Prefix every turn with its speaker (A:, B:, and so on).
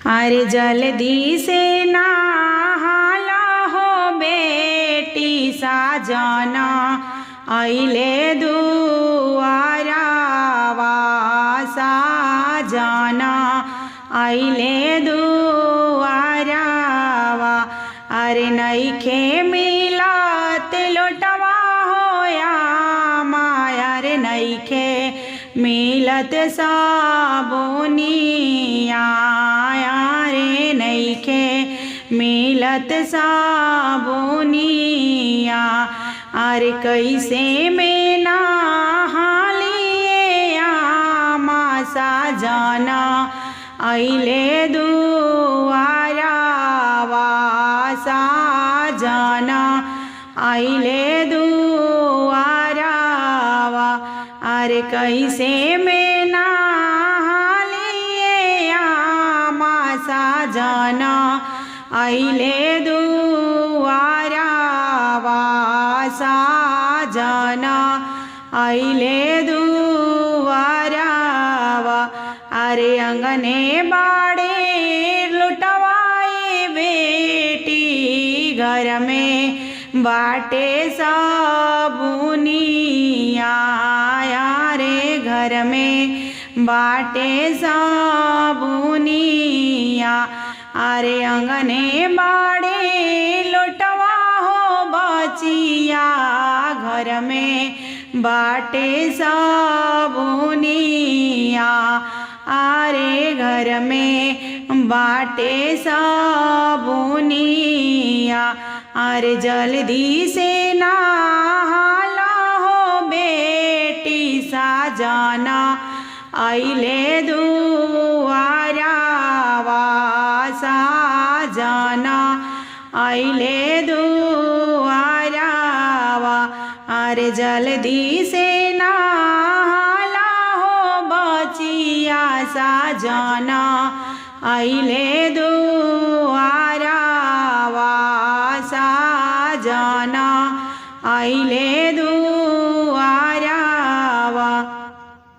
A: अरे जल्दी से नहाला हो बेटी साजना अइले दुआरावा साजना अइले दुआरावा। अरे नइखे मिलत लोटवा होया माया रे नइखे मिलत साबुनिया रे नइखे मिलत साबुनिया। अरे कैसे में नहालिए आमा साजना अइले दुआरावा साजना अइले दुआरावा। अरे कैसे में नहालिए आमा साजना अइले दुआरावा साजना अइले दुआरावा। अरे अंगने बाड़े लुटवाए बेटी घर में बाटे साबुनिया रे घर में बाटे साबुनिया। अरे अंगने बाड़े लुटवा हो बचिया घर में बाटे साबुनिया। अरे घर में बाटे साबुनिया। अरे जल्दी से नहाला हो बेटी साजना अइले दुआरावा साजना अइले दुआरावा। अरे जल्दी से नहाला हो बचिया साजना अइले दुआरावा साजना अइले दुआरावा।